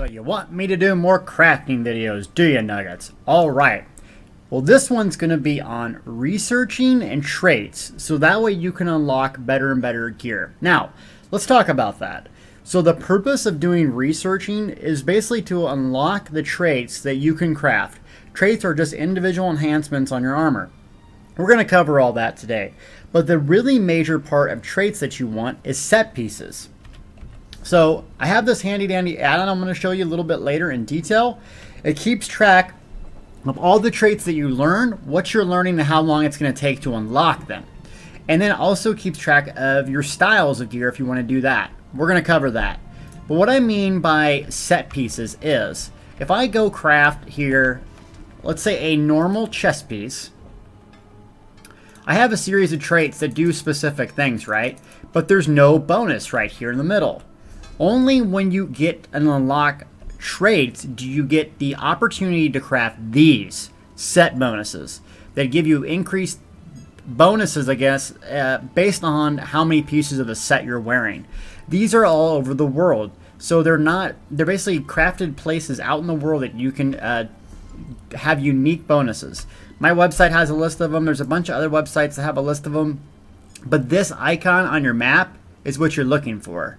So you want me to do more crafting videos, do you, Nuggets? Alright. Well, this one's going to be on researching and traits, so that way you can unlock better and better gear. Now, let's talk about that. So the purpose of doing researching is basically to unlock the traits that you can craft. Traits are just individual enhancements on your armor. We're going to cover all that today. But the really major part of traits that you want is set pieces. So I have this handy dandy add-on I'm going to show you a little bit later in detail. It keeps track of all the traits that you learn, what you're learning, and how long it's going to take to unlock them. And then also keeps track of your styles of gear if you want to do that. We're going to cover that. But what I mean by set pieces is, if I go craft here, let's say a normal chest piece, I have a series of traits that do specific things, right? But there's no bonus right here in the middle. Only when you get and unlock traits do you get the opportunity to craft these set bonuses that give you increased bonuses, I guess, based on how many pieces of the set you're wearing. These are all over the world, so they're basically crafted places out in the world that you can have unique bonuses. My website has a list of them. There's a bunch of other websites that have a list of them, but this icon on your map is what you're looking for.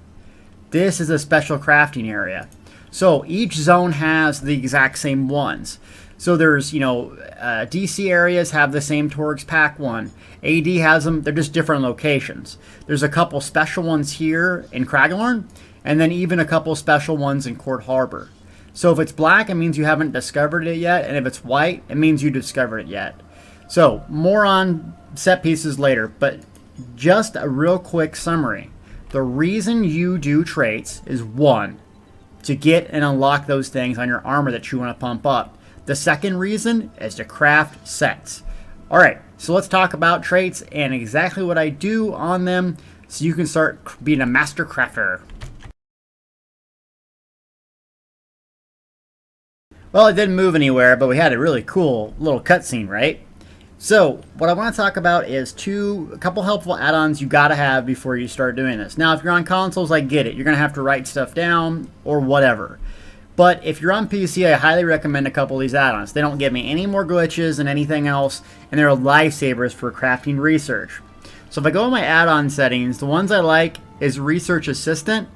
This is a special crafting area. So each zone has the exact same ones. So there's, DC areas have the same Torx Pack 1. AD has them. They're just different locations. There's a couple special ones here in Craglorn, and then even a couple special ones in Court Harbor. So if it's black, it means you haven't discovered it yet, and if it's white, it means you discovered it yet. So more on set pieces later, but just a real quick summary. The reason you do traits is, one, to get and unlock those things on your armor that you want to pump up. The second reason is to craft sets. Alright, so let's talk about traits and exactly what I do on them so you can start being a master crafter. Well, it didn't move anywhere, but we had a really cool little cutscene, right? So, what I want to talk about is a couple helpful add-ons you gotta have before you start doing this. Now, if you're on consoles, I get it. You're gonna have to write stuff down or whatever. But if you're on PC, I highly recommend a couple of these add-ons. They don't give me any more glitches than anything else, and they're lifesavers for crafting research. So if I go to my add-on settings, the ones I like is Research Assistant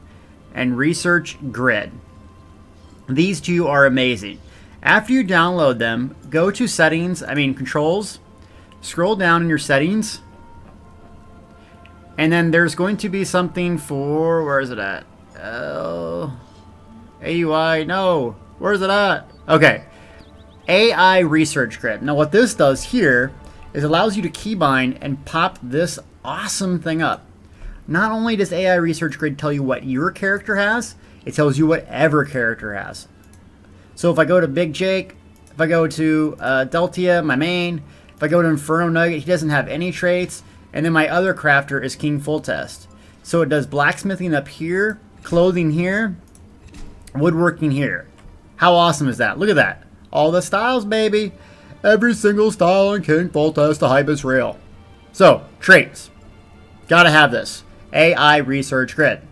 and Research Grid. These two are amazing. After you download them, go to Controls, scroll down in your settings, and then there's going to be something for, where is it at? AUI, no, where is it at? Okay, AI Research Grid. Now what this does here is allows you to keybind and pop this awesome thing up. Not only does AI Research Grid tell you what your character has, it tells you what every character has. So if I go to Big Jake, if I go to Deltia, my main, if I go to Inferno Nugget, he doesn't have any traits, and then my other crafter is King Full Test. So it does blacksmithing up here, clothing here, woodworking here. How awesome is that? Look at that. All the styles, baby. Every single style in King Full Test to Hype Israel. So, traits. Gotta have this. AI Research Grid.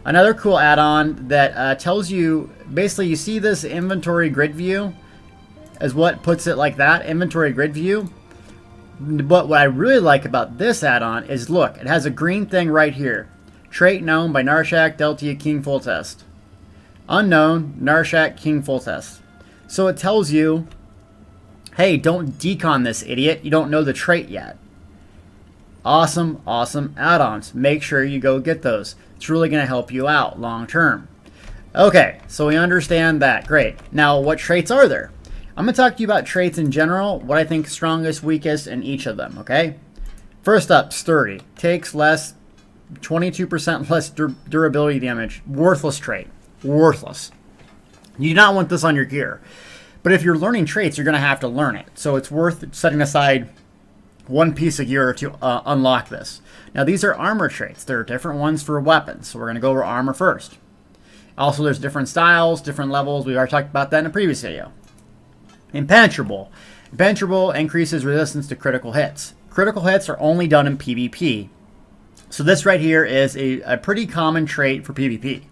Another cool add-on that tells you, basically you see this inventory grid view as what puts it like that, inventory grid view. But what I really like about this add-on is, look, it has a green thing right here. Trait known by Narshak, Deltia, King Full Test. Unknown, Narshak, King Full Test. So it tells you, hey, don't decon this idiot. You don't know the trait yet. Awesome, awesome add-ons. Make sure you go get those. It's really going to help you out long term. Okay, so we understand that. Great. Now, what traits are there? I'm going to talk to you about traits in general, what I think strongest, weakest in each of them, okay? First up, Sturdy. Takes less, 22% less durability damage. Worthless trait. Worthless. You do not want this on your gear. But if you're learning traits, you're going to have to learn it. So it's worth setting aside one piece of gear to unlock this. Now these are armor traits. There are different ones for weapons. So we're going to go over armor first. Also there's different styles, different levels. We already talked about that in a previous video. Impenetrable. Impenetrable increases resistance to critical hits. Critical hits are only done in PvP. So this right here is a pretty common trait for PvP.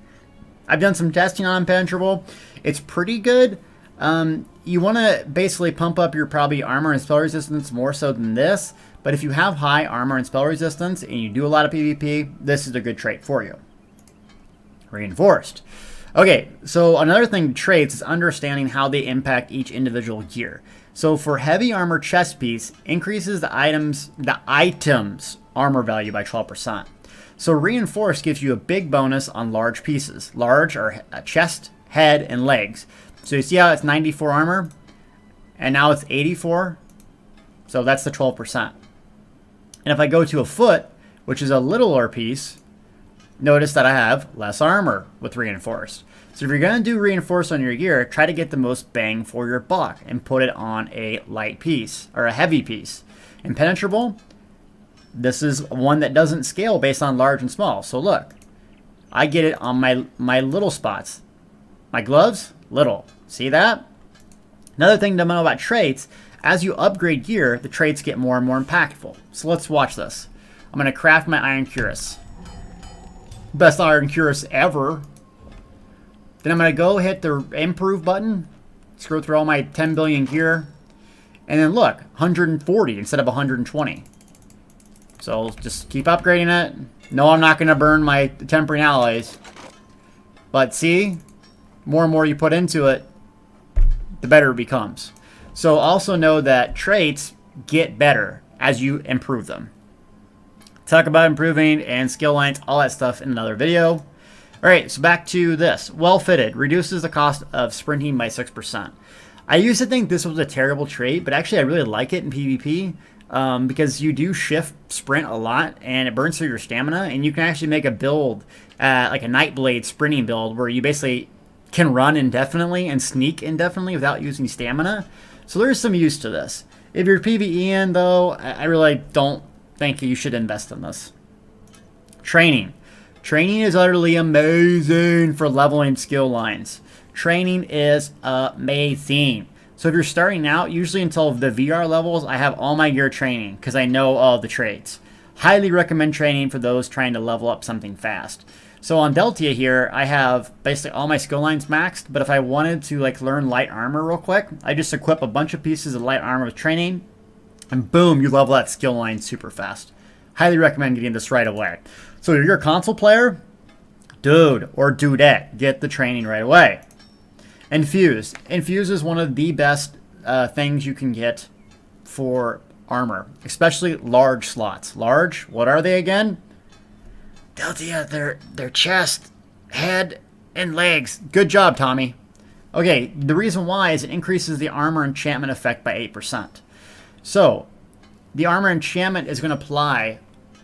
I've done some testing on Impenetrable. It's pretty good. You want to basically pump up your probably armor and spell resistance more so than this. But if you have high armor and spell resistance and you do a lot of PvP, this is a good trait for you. Reinforced. Okay, so another thing with traits is understanding how they impact each individual gear. So for heavy armor chest piece, increases the item's armor value by 12%. So reinforced gives you a big bonus on large pieces. Large are chest, head, and legs. So you see how it's 94 armor, and now it's 84. So that's the 12%. And if I go to a foot, which is a littler piece, notice that I have less armor with reinforced. So if you're going to do reinforced on your gear, try to get the most bang for your buck and put it on a light piece or a heavy piece. Impenetrable, this is one that doesn't scale based on large and small. So look, I get it on my little spots. My gloves, little. See that? Another thing to know about traits, as you upgrade gear, the traits get more and more impactful. So let's watch this. I'm going to craft my Iron Cuirass. Best Iron Cuirass ever. Then I'm going to go hit the improve button, scroll through all my 10 billion gear, and then look, 140 instead of 120. So just keep upgrading it. No, I'm not going to burn my tempering alloys. But see, more and more you put into it, the better it becomes. So also know that traits get better as you improve them. Talk about improving and skill lines, all that stuff in another video. Alright, so back to this. Well fitted. Reduces the cost of sprinting by 6%. I used to think this was a terrible trait, but actually I really like it in PvP because you do shift sprint a lot and it burns through your stamina, and you can actually make a build, like a Nightblade sprinting build, where you basically can run indefinitely and sneak indefinitely without using stamina. So there's some use to this. If you're PvEing though, I really don't think you should invest in this. Training. Training is utterly amazing for leveling skill lines. Training is amazing. So if you're starting out, usually until the VR levels, I have all my gear training because I know all the traits. Highly recommend training for those trying to level up something fast. So on Deltia here, I have basically all my skill lines maxed, but if I wanted to like learn light armor real quick, I just equip a bunch of pieces of light armor with training, and boom, you level that skill line super fast. Highly recommend getting this right away. So if you're a console player, dude or dudette, get the training right away. Infused. Infused is one of the best things you can get for armor, especially large slots. Large, what are they again? Deltia, their chest, head, and legs. Good job, Tommy. Okay, the reason why is it increases the armor enchantment effect by 8%. So, the armor enchantment is going to apply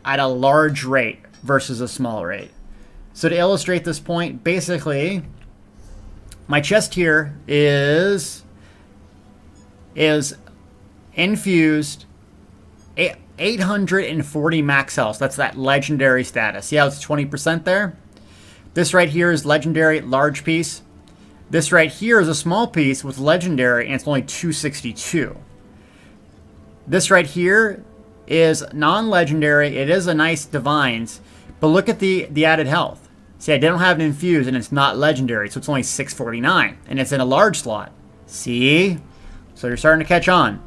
at a large rate versus a small rate. So to illustrate this point, basically, my chest here is infused 840 max health. That's that legendary status. See how it's 20% there? This right here is legendary large piece. This right here is a small piece with legendary, and it's only 262. This right here is non-legendary. It is a nice divines, but look at the added health. See, I don't have an infused, and it's not legendary, so it's only 649, and it's in a large slot. See? So you're starting to catch on.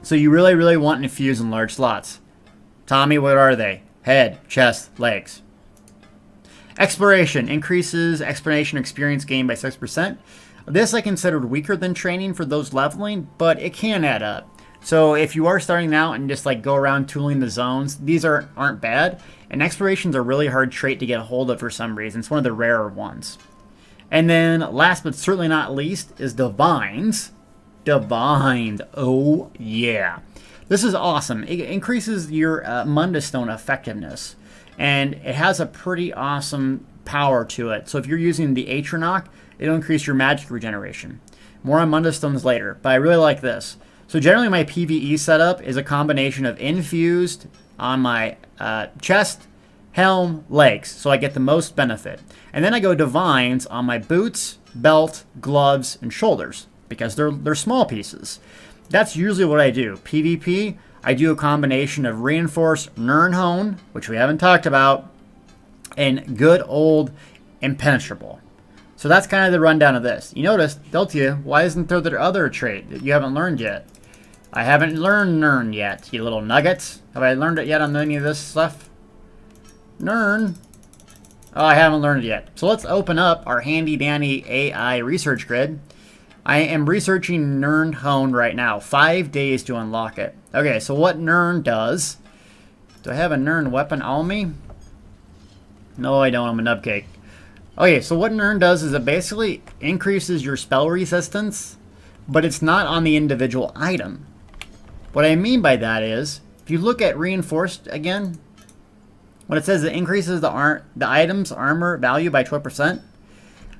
So you really, really want an infused in large slots. Tommy, what are they? Head, chest, legs. Exploration increases exploration experience gain by 6%. This I considered weaker than training for those leveling, but it can add up. So if you are starting out and just like go around tooling the zones, these aren't bad. And exploration's a really hard trait to get a hold of for some reason. It's one of the rarer ones. And then last but certainly not least is divines. Divines. Oh yeah. This is awesome. It increases your Mundus Stone effectiveness. And it has a pretty awesome power to it. So if you're using the Atronach, it'll increase your magic regeneration. More on Mundus Stones later, but I really like this. So generally my PvE setup is a combination of infused on my chest, helm, legs, so I get the most benefit. And then I go divines on my boots, belt, gloves, and shoulders, because they're small pieces. That's usually what I do. PvP, I do a combination of reinforced Nirnhoned, which we haven't talked about, and good old impenetrable. So that's kind of the rundown of this. You notice, Deltia, why isn't there the other trait that you haven't learned yet? I haven't learned Nirn yet, you little nuggets. Have I learned it yet on any of this stuff? Nirn. Oh, I haven't learned it yet. So let's open up our handy dandy AI research grid. I am researching Nirnhoned right now. 5 days to unlock it. Okay, so what Nirn does... Do I have a Nirn weapon on me? No, I don't. I'm a nubcake. Okay, so what Nirn does is it basically increases your spell resistance, but it's not on the individual item. What I mean by that is, if you look at reinforced again, when it says it increases the item's armor value by 12%,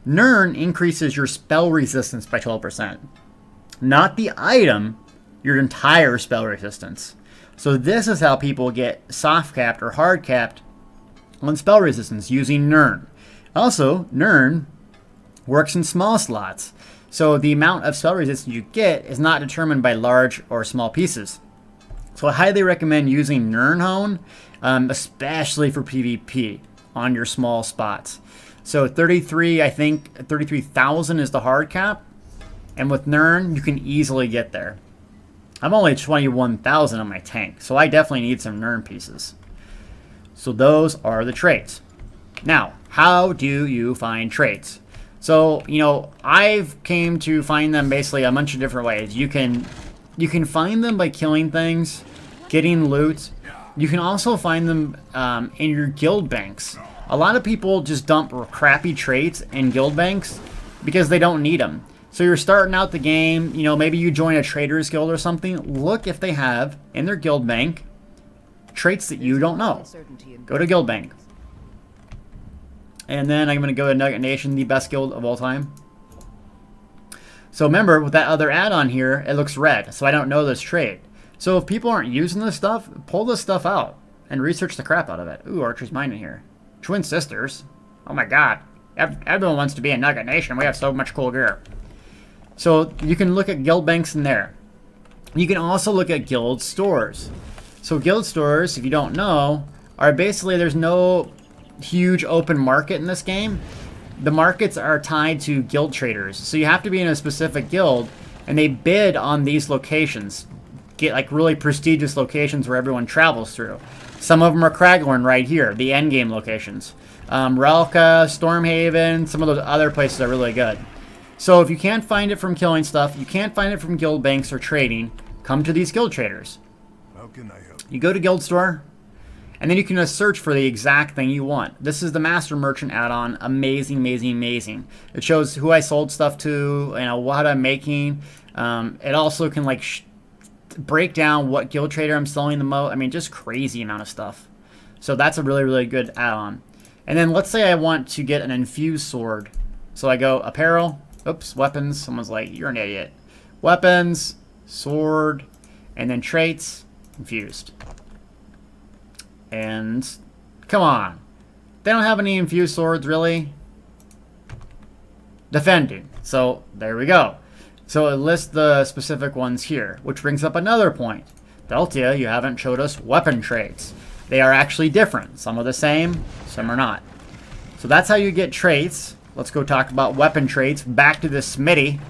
Nirn increases your spell resistance by 12%. Not the item, your entire spell resistance. So this is how people get soft capped or hard capped on spell resistance using Nirn. Also, Nirn works in small slots. So the amount of spell resistance you get is not determined by large or small pieces. So I highly recommend using Nirnhoned, especially for PvP on your small spots. So 33, I think 33,000 is the hard cap. And with Nirn, you can easily get there. I'm only 21,000 on my tank, so I definitely need some Nirn pieces. So those are the traits. Now, how do you find traits? So, you know, I've came to find them basically a bunch of different ways. You can find them by killing things, getting loot. You can also find them in your guild banks. A lot of people just dump crappy traits in guild banks because they don't need them. So you're starting out the game, you know, maybe you join a trader's guild or something. Look if they have in their guild bank traits that you don't know. Go to guild bank. And then I'm going to go to Nugget Nation, the best guild of all time. So remember, with that other add-on here, it looks red, so I don't know this trait. So if people aren't using this stuff, pull this stuff out and research the crap out of it. Ooh, Archer's Mine in here. Twin sisters. Oh my god. Everyone wants to be in Nugget Nation. We have so much cool gear. So you can look at guild banks in there. You can also look at guild stores. So guild stores, if you don't know, are basically, there's no huge open market in this game. The markets are tied to guild traders. So you have to be in a specific guild, and they bid on these locations. Get like really prestigious locations where everyone travels through. Some of them are Kraglorn right here, the endgame locations. Relka, Stormhaven, some of those other places are really good. So if you can't find it from killing stuff, you can't find it from guild banks or trading, come to these guild traders. How can I help? You go to guild store, and then you can search for the exact thing you want. This is the Master Merchant add-on. Amazing, amazing, amazing. It shows who I sold stuff to, you know, what I'm making. It also can like break down what guild trader I'm selling the most. I mean, just crazy amount of stuff. So that's a really, really good add-on. And then let's say I want to get an infused sword. So I go apparel. Oops, weapons. Someone's like, you're an idiot. Weapons, sword, and then traits, infused. And come on. They don't have any infused swords, really. Defending. So there we go. So it lists the specific ones here, which brings up another point. Deltia, you haven't showed us weapon traits. They are actually different. Some are the same, some are not. So that's how you get traits. Let's go talk about weapon traits. Back to the smithy.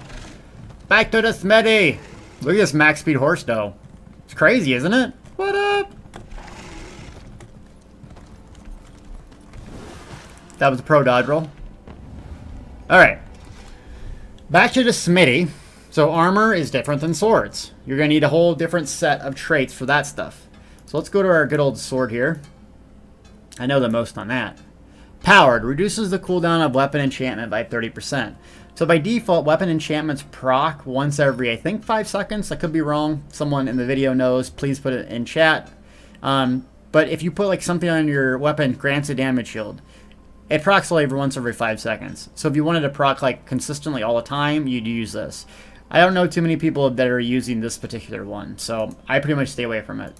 Back to the smithy! Look at this max speed horse dough. It's crazy, isn't it? What up? That was a pro dodge roll. Alright. Back to the smithy. So armor is different than swords. You're going to need a whole different set of traits for that stuff. So let's go to our good old sword here. I know the most on that. Powered. Reduces the cooldown of weapon enchantment by 30%. So by default, weapon enchantments proc once every, I think, 5 seconds. I could be wrong. Someone in the video knows. Please put it in chat. But if you put like something on your weapon, grants a damage shield. It procs once every 5 seconds. So if you wanted to proc like consistently all the time, you'd use this. I don't know too many people that are using this particular one, so I pretty much stay away from it.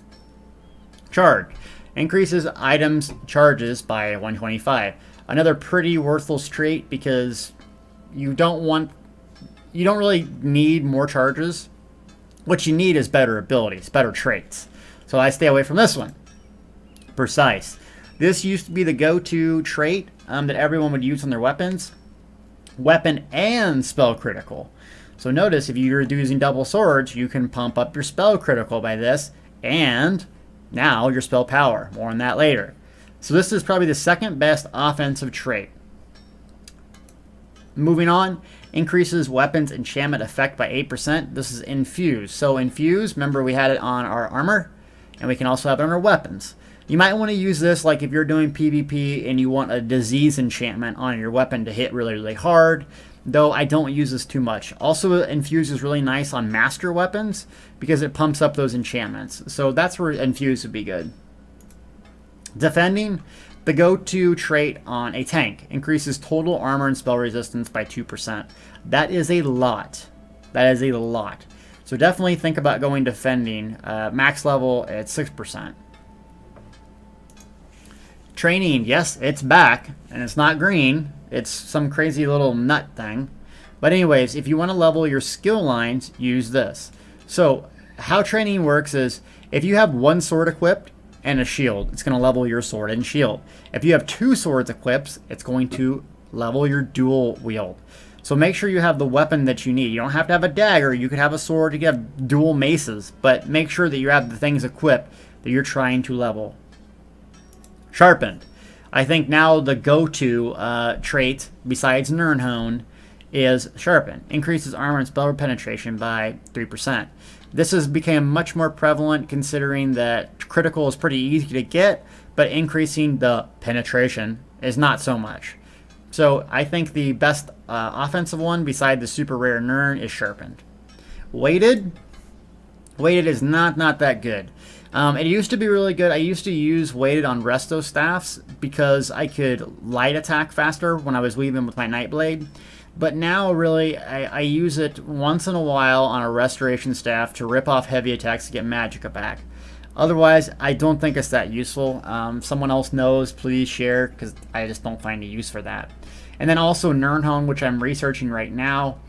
Charge. Increases items charges by 125. Another pretty worthless trait because you don't really need more charges. What you need is better abilities, better traits. So I stay away from this one. Precise. This used to be the go-to trait that everyone would use on their weapons. weapon and spell critical. So notice if you're using double swords, you can pump up your spell critical by this, and now your spell power. More on that later. So this is probably the second best offensive trait. Moving on, increases weapons enchantment effect by 8%. This is infuse. So infuse, remember we had it on our armor, and we can also have it on our weapons. You might want to use this like if you're doing PvP and you want a disease enchantment on your weapon to hit really, really hard, though I don't use this too much. Also, infuse is really nice on master weapons because it pumps up those enchantments. So that's where infuse would be good. Defending, the go-to trait on a tank, increases total armor and spell resistance by 2%. That is a lot. That is a lot. So definitely think about going defending. Max level at 6%. Training, yes, it's back, and it's not green. It's some crazy little nut thing. But anyways, if you want to level your skill lines, use this. So how training works is if you have one sword equipped and a shield, it's going to level your sword and shield. If you have two swords equipped, it's going to level your dual wield. So make sure you have the weapon that you need. You don't have to have a dagger. You could have a sword. You could have dual maces. But make sure that you have the things equipped that you're trying to level. Sharpened. I think now the go-to trait, besides Nirnhoned, is Sharpened. Increases armor and spell penetration by 3%. This has become much more prevalent considering that critical is pretty easy to get, but increasing the penetration is not so much. So I think the best offensive one, beside the super rare Nirn, is Sharpened. Weighted is not that good. It used to be really good. I used to use weighted on resto staffs because I could light attack faster when I was weaving with my Nightblade. But now really I use it once in a while on a restoration staff to rip off heavy attacks to get magicka back. Otherwise, I don't think it's that useful. Someone else knows, please share, because I just don't find a use for that. And then also Nirnhoned, which I'm researching right now.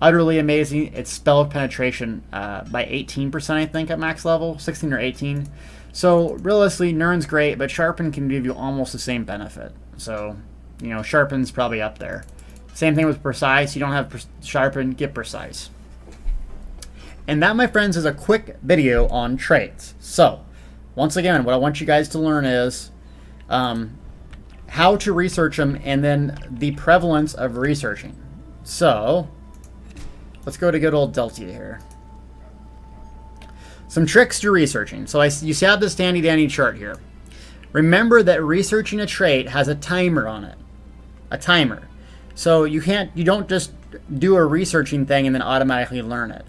Utterly amazing. It's spell penetration by 18%, I think, at max level, 16 or 18. So realistically, Nirn's great, but Sharpen can give you almost the same benefit. So, you know, Sharpen's probably up there. Same thing with Precise. You don't have Sharpen, get Precise. And that, my friends, is a quick video on traits. So, once again, what I want you guys to learn is how to research them and then the prevalence of researching. So, let's go to good old Deltia here. Some tricks to researching. So you have this dandy dandy chart here. Remember that researching a trait has a timer on it. A timer. So you don't just do a researching thing and then automatically learn it.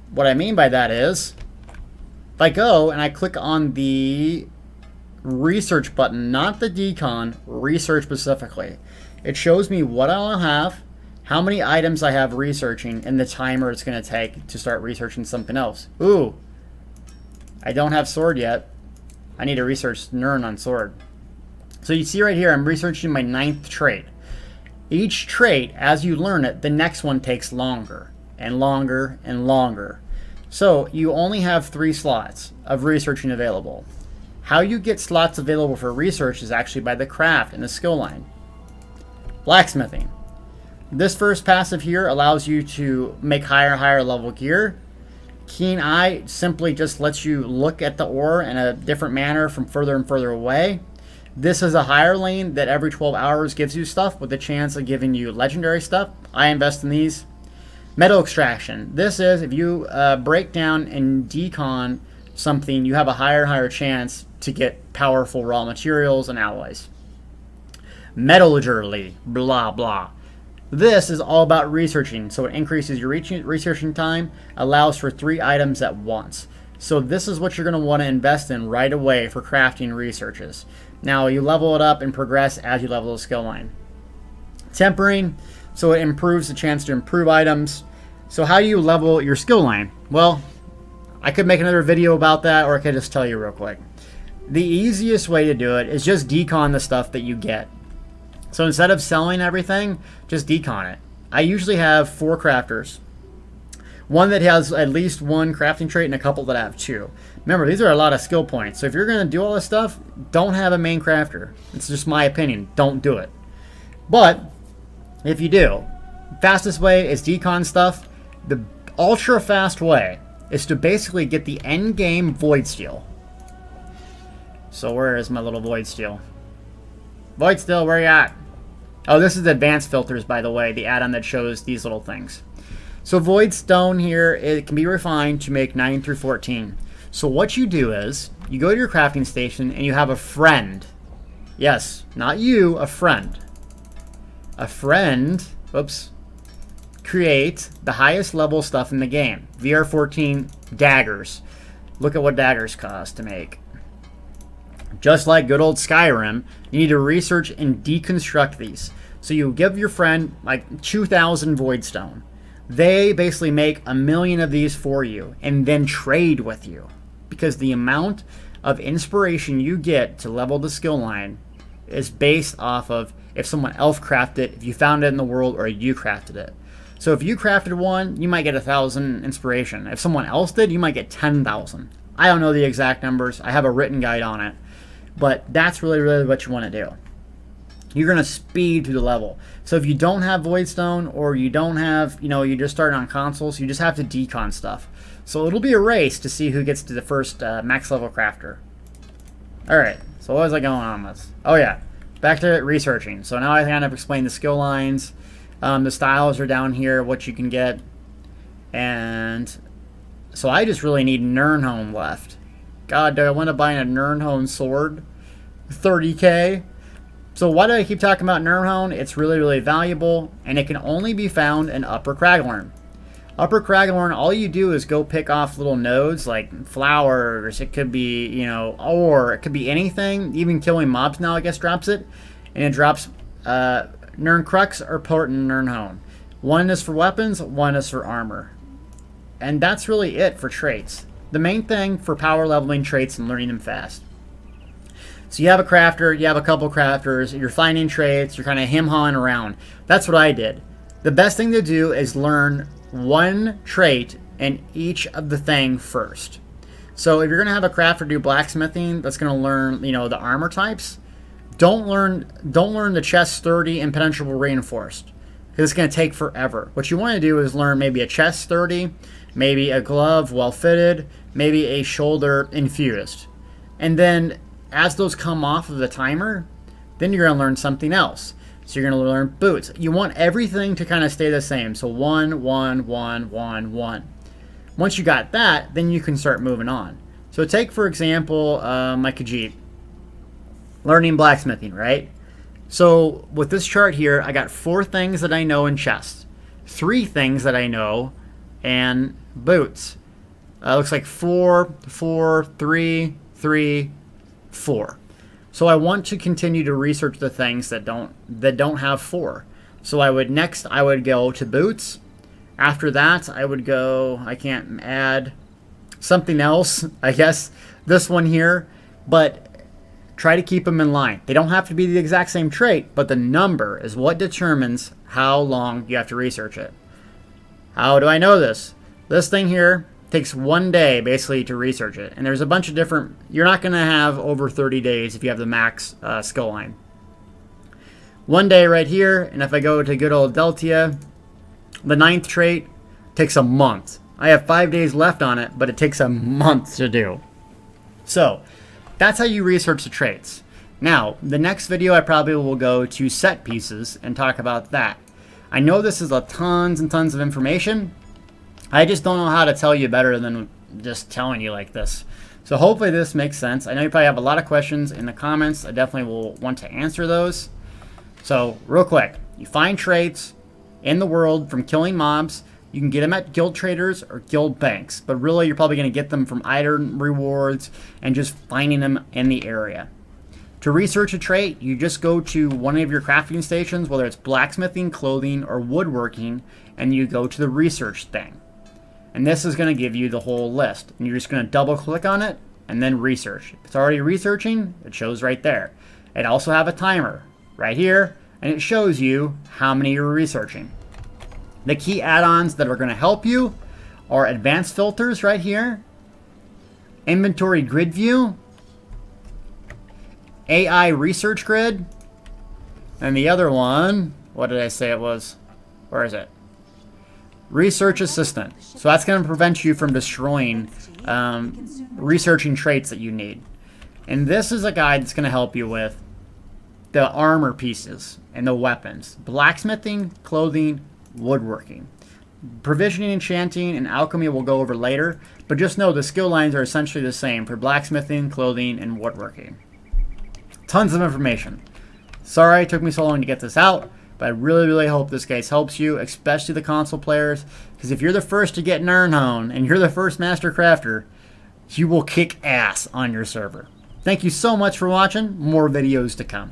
What I mean by that is, if I go and I click on the research button, not the decon, research specifically, it shows me what I'll have, how many items I have researching, and the timer it's going to take to start researching something else. Ooh, I don't have sword yet. I need to research Nirn on sword. So you see right here, I'm researching my 9th trait. Each trait, as you learn it, the next one takes longer and longer and longer. So you only have 3 slots of researching available. How you get slots available for research is actually by the craft and the skill line. Blacksmithing. This first passive here allows you to make higher level gear. Keen Eye simply just lets you look at the ore in a different manner from further and further away. This is a higher lane that every 12 hours gives you stuff with a chance of giving you legendary stuff. I invest in these. Metal extraction. This is if you break down and decon something, you have a higher chance to get powerful raw materials and alloys. Metallurgy, blah blah. This is all about researching, so it increases your researching time, allows for 3 items at once. So this is what you're going to want to invest in right away for crafting researches. Now you level it up and progress as you level the skill line. Tempering, so it improves the chance to improve items. So how do you level your skill line? Well, I could make another video about that, or I could just tell you real quick. The easiest way to do it is just decon the stuff that you get. So instead of selling everything, just decon it. I usually have 4 crafters. One that has at least 1 crafting trait and a couple that have 2. Remember, these are a lot of skill points. So if you're going to do all this stuff, don't have a main crafter. It's just my opinion. Don't do it. But If you do, fastest way is decon stuff. The ultra fast way is to basically get the end game void steel. So where is my little void steel? Void steel, where you at? Oh, this is advanced filters, by the way, the add-on that shows these little things. So void stone here, it can be refined to make 9 through 14. So what you do is, you go to your crafting station and you have a friend. Yes, not you, a friend. A friend, whoops, create the highest level stuff in the game. VR14 daggers. Look at what daggers cost to make. Just like good old Skyrim, you need to research and deconstruct these. So you give your friend like 2,000 voidstone. They basically make 1,000,000 of these for you and then trade with you. Because the amount of inspiration you get to level the skill line is based off of if someone else crafted it, if you found it in the world, or you crafted it. So if you crafted one, you might get 1,000 inspiration. If someone else did, you might get 10,000. I don't know the exact numbers. I have a written guide on it. But that's really what you want to do. You're going to speed through the level. So if you don't have voidstone, or you don't have, you just started on consoles, you just have to decon stuff. So it'll be a race to see who gets to the first max level crafter. Alright, so what was I going on with? Oh yeah, back to researching. So now I kind of explained the skill lines. The styles are down here, what you can get. And so I just really need Nirnhoned left. God, do I want to buy a Nirnhoned sword? 30k? So why do I keep talking about Nirnhoned? It's really valuable, and it can only be found in Upper Craglorn. Upper Craglorn, all you do is go pick off little nodes like flowers. It could be, ore. It could be anything. Even killing mobs now, I guess, drops it. And it drops Nirncrux or Potent Nirnhoned. One is for weapons, one is for armor. And that's really it for traits. The main thing for power leveling traits and learning them fast. So you have a crafter, you have a couple crafters, you're finding traits, you're kind of hem-hawing around. That's what I did. The best thing to do is learn one trait in each of the thing first. So if you're going to have a crafter do blacksmithing, that's going to learn, the armor types. Don't learn the chest sturdy and penetrable reinforced, because it's going to take forever. What you want to do is learn maybe a chest sturdy, maybe a glove well fitted, maybe a shoulder infused. And then as those come off of the timer, then you're going to learn something else. So you're going to learn boots. You want everything to kind of stay the same. So 1, 1, 1, 1, 1. Once you got that, then you can start moving on. So take, for example, my Khajiit. Learning blacksmithing, right? So with this chart here, I got 4 things that I know in chests. 3 things that I know and boots. Looks like 4, 4, 3, 3, 4. So I want to continue to research the things that don't have 4. So I would go to boots. After that, I would go, I can't add something else, I guess, this one here, but try to keep them in line. They don't have to be the exact same trait, but the number is what determines how long you have to research it. How do I know this? This thing here takes 1 day basically to research it, and there's a bunch of different. You're not going to have over 30 days if you have the max skill line. 1 day right here, and if I go to good old Deltia, the 9th trait takes a month. I have 5 days left on it, but it takes a month to do. So that's how you research the traits. Now, the next video I probably will go to set pieces and talk about that. I know this is tons and tons of information. I just don't know how to tell you better than just telling you like this. So hopefully this makes sense. I know you probably have a lot of questions in the comments. I definitely will want to answer those. So real quick, you find traits in the world from killing mobs. You can get them at guild traders or guild banks, but really you're probably going to get them from item rewards and just finding them in the area. To research a trait, you just go to one of your crafting stations, whether it's blacksmithing, clothing, or woodworking, and you go to the research thing. And this is going to give you the whole list. And you're just going to double click on it and then research. If it's already researching, it shows right there. It also have a timer right here, and it shows you how many you're researching. The key add-ons that are going to help you are advanced filters right here, inventory grid view, AI research grid, and the other one, What did I say it was? Where is it? Research Assistant. So that's going to prevent you from destroying researching traits that you need. And this is a guide that's going to help you with the armor pieces and the weapons. Blacksmithing, clothing, woodworking. Provisioning, enchanting, and alchemy we'll go over later. But just know the skill lines are essentially the same for blacksmithing, clothing, and woodworking. Tons of information. Sorry it took me so long to get this out. But I really hope this guys helps you, especially the console players. Because if you're the first to get Nirnhoned and you're the first Master Crafter, you will kick ass on your server. Thank you so much for watching. More videos to come.